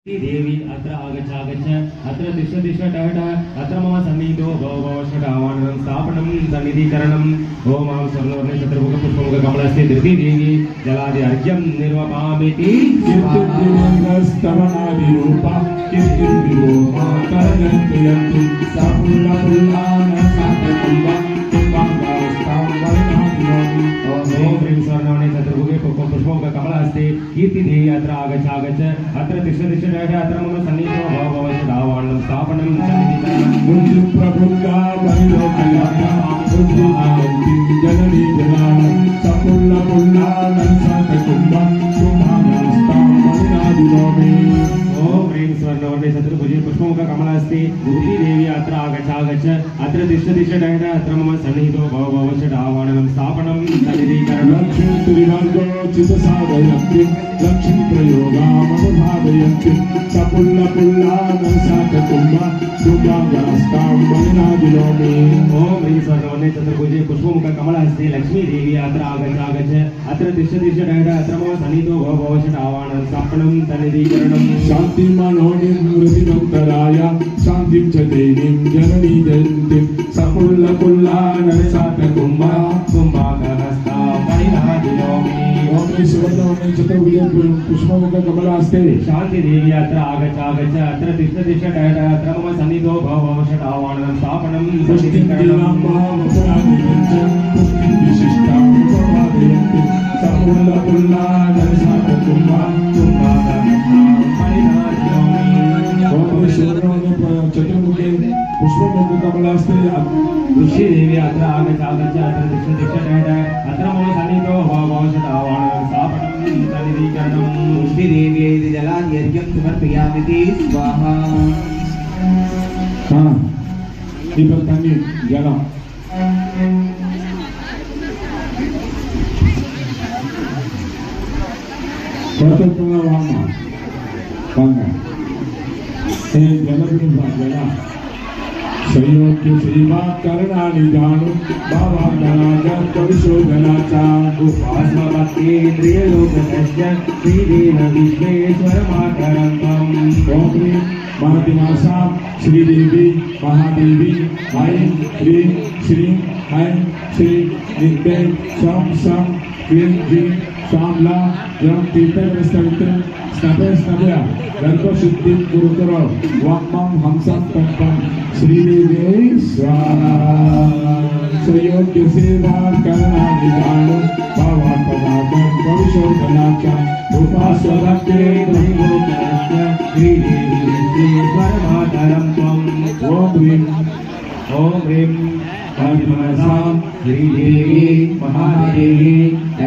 देवी अत्र आगच्छ अत्र तिष्ठ अत्र मम सन्निधो भवशटावाणनं स्थापनं सन्निधिकरणम् ओम आं स्वर्णवर्णे चतुर्मुख पुष्पमुख कमलस्ते धृति देवी जलादि अर्घ्यं निर्वपामिति स्तवनादिरूपा कीर्तिर्विलोमा करजन्तयन्तु सफुल्लफुल्लान सातकुम्भं कुम्भाङ्गास्तां वर्णाभिनोमि ओम ह्रीं स्वर्णवर्णे चतुर्मुखे पुष्पमुख कमलस्ते कीर्ति देवी अत्र आगच्छ अत्र तिष्ठ अत्र मम सन्निधो भवशटावाणनं स्थापनं सन्निधिकरणम् प्रबुद्धा वैलोकयाता बुद्धिमायन्ति जननी जनानं सफुल्लफुल्लानं सातकुम्भं कुम्भाङ्गास्तां वर्णाभिनोमि ओम ह्रीं स्वर्णवर्णे चतुर्भुजे पुष्पमुख कमलस्ते धृति देवी अत्र आगच्छ अत्र तिष्ठ अत्र मम सन्निधो भवशटावाणनं स्थापनं सन्निधिकरणम् लक्ष्मी त्रिवर्गो चितसाधयन्ति लक्ष्मी प्रयोगामनुभावयन्ति सफुल्लफुल्लानं सातकुम्भं कुम्भाङ्गास्तां वर्णाभिनोमि ओम ह्रीं स्वर्णवर्णे चतुर्भुजे पुष्पमुख कमलस्ते लक्ष्मी देवी अत्र आगच्छ अत्र तिष्ठ अत्र मम सन्निधो भवशटावाणनं स्थापनं सन्निधिकरणम् शान्तिं मनोनिं मृतिमन्तराय शान्तिं च देवीं जननी जयन्तीं सफुल्लफुल्लानं सातकुम्भं कुम्भाङ्गास्तां वर्णाभिनोमि ओम शिववर्णे चतुर्भुजे पुष्पमुख कमलास्ते शांति देवी अत्र आगच्छ अत्र तिष्ठ अत्र मम सन्निधो भवशटावाणनं स्थापनं सन्निधिकरणम् पुष्टिं विशिष्टां उपपादयन्ति सफुल्लफुल्लानं सातकुम्भं ओम शिववर्णे चतुर्मुखे पुष्पमुख कमलास्ते ऋषि देवी अत्र आगच्छ अत्र तिष्ठ अत्र मम सन्निधो भवशटावाणनं स्थापनं सन्निधिकरणम् पुष्टि देवी जलाद्यर्घ्यं समर्पयामि स्वाहा हाँ इधर तन्नी जला प्रतोत्तम वामा पंगा जला संयोग्य सेवा करणानि जानु बाबा गणाजा कविशोधनाचा उपासमभक्तेन्द्रियलोकस्य श्रीदेव विश्वेश्वरमातरम् ओम ह्रीं महादिमासा श्रीदेवी महादेवी ऐं ह्रीं श्रीं ऐं श्री नित्यै सं सं क्लीं ह्रीं श्यामला जं तीर्थग्रस्तवित्रं स्नपया गर्भशुद्धिं कुरुतरो वाक्मं हंसं तत्पं श्रीदेवी स्वाहा संयोग्य सेवा करणानि जानु भावात्मनागं कविशोधनाचा उपासभक्तेन्द्रियलोकस्य श्रीदेवी विश्वेश्वरमातरम् त्वम् ओम ह्रीं आदिमनसां श्रीदेवी महादेवी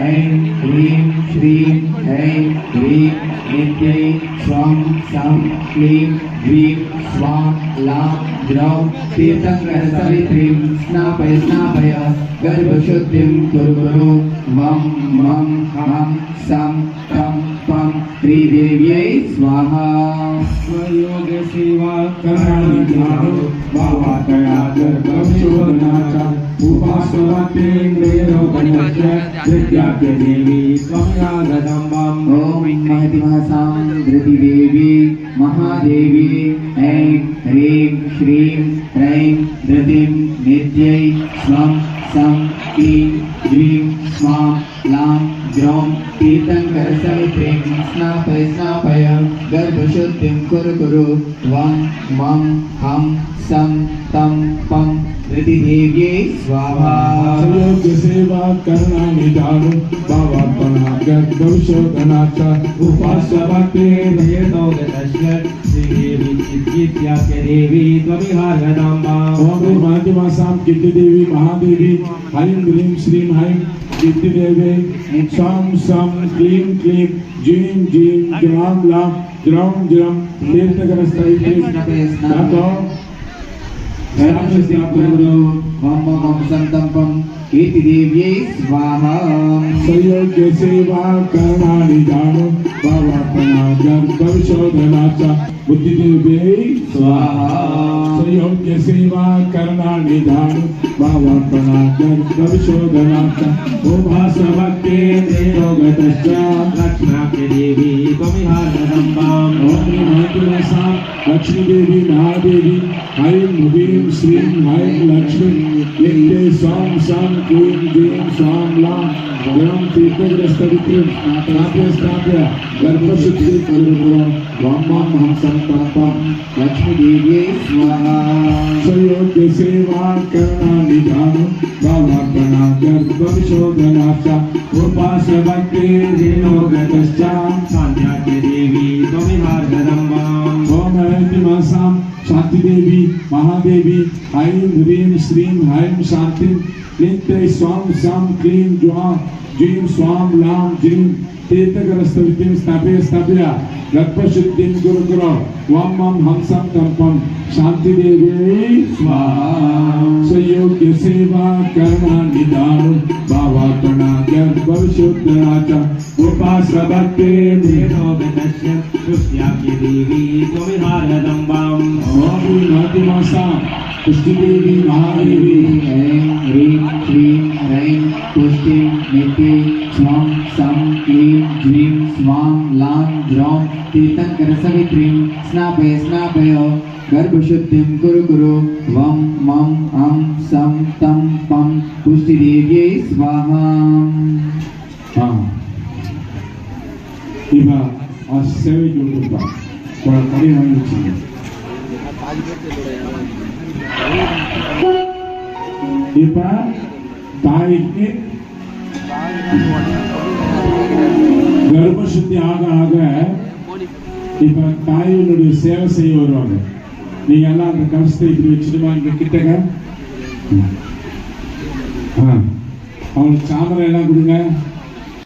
ऐं ह्रीं श्रीं ऐं ह्रीं नित्यै स्वं सं क्लीं ह्रीं स्वां लां द्रौं तीर्थङ्करसवित्रीं स्नापय गर्भशुद्धिं कुरु मं मं हं सं तं त्वं श्रीदेव्यै स्वाहा स्वयोग सेवा करणानि जानु भावात्मनागं कविशोधनाचा उपासवतेन्द्रियलोकस्य विद्याप्य देवी त्वं ओम महतिमहसां धृतिदेवी महादेवी ऐं ह्रीं श्रीं ऐं धृतिं नित्यै स्वं सं क्लीं ह्रीं स्वां लां द्रौं तीर्थङ्करसवित्रीं स्नापय गर्भशुद्धिं कुरु वं मं हं सं तं पं धृतिदेव्यै स्वाहा संयोग्य सेवा करणानि जानु भावात्मनागं कविशोधनाचा उपासवतेन्द्रियलोकस्य श्रीदेवी इत्याख्य देवी त्वमिहार्गदाम्बा ओम ह्रीं महादिमासां कीर्तिदेवी महादेवी ऐं ह्रीं श्रीं ऐं कीर्तिदेवी सं सं क्लीं क्लीं जीं जीं ज्रां लां द्रौं द्रौं तीर्थग्रस्तवित्रीं स्नापय गर्भशुद्धिं कुरु मं मं सं तं पं कीर्तिदेव्यै स्वाहा संयोग्य सेवा करणानि जानु भावात्मनागं कविशोधनाचा बुद्धिदेव्यै स्वाहा संयोग्य सेवा करणानि जानु भावात्मनागं कविशोधनाचा उपासवतेन्द्रियलोकस्य लक्ष्म्याख्य देवी त्वमिहार्गदाम्बा ओम मासां लक्ष्मी देवी महादेवी ऐं ह्रीं श्रीं ऐं लक्ष्मी नित्ये स्वां सं क्लीं जीं स्वां लां ग्रहं तीर्थग्रस्तवित्रीं स्थाप्य गर्भशुद्धि करुणा वां वां हंसं तं पं लक्ष्मीदेव्यै स्वाहा संयोग्य सेवा करणानिधानं भावार्पणा गर्भविशोधनाश्च उपासवते रेणोगतश्च शान्त्याख्य देवी त्वमिहार्गदम्बाम् ओम ऐं मासां शांति देवी महादेवी ऐं ह्रीं श्रीं ऐं शांतिं नित्य स्वां सं क्लीं जीं स्वां लां जीं तीर्थग्रस्तवित्रीं स्थाप्य गर्भशुद्धिं कुरु वां वां हंसं तं पं शांति देवी स्वाहा संयोग्य सेवा करणानिधानं भावार्पणा गर्भविशोधनाच उपासवते रेणोगतस्य पुष्ट्याख्य देवी त्वमिहार्गदम्बाम् ओम मासा पुष्टि देवी महादेवी ऐं ह्रीं श्रीं ह्रैं पुष्टिं नित्ये स्वां सं क्लीं ज्रीं स्वां लां ज्रौं तीर्थङ्करसवित्रीं स्नापय गर्भशुद्धिं कुरु वं मं अं सं तं पं पुष्टिदेव्यै स्वाहा ఇక ఆ సేవ చూడుకుంటా వాళ్ళ పని వచ్చింది இப்ப தாய்க்கு கர்ப்பசுத்தி ஆக ஆக இப்ப தாயினுடைய சேவை செய்ய வருவாங்க நீங்க எல்லாம் அந்த கலசத்தை இப்படி வச்சுட்டுமா இங்க கிட்டங்க அவங்களுக்கு சாமரை எல்லாம் கொடுங்க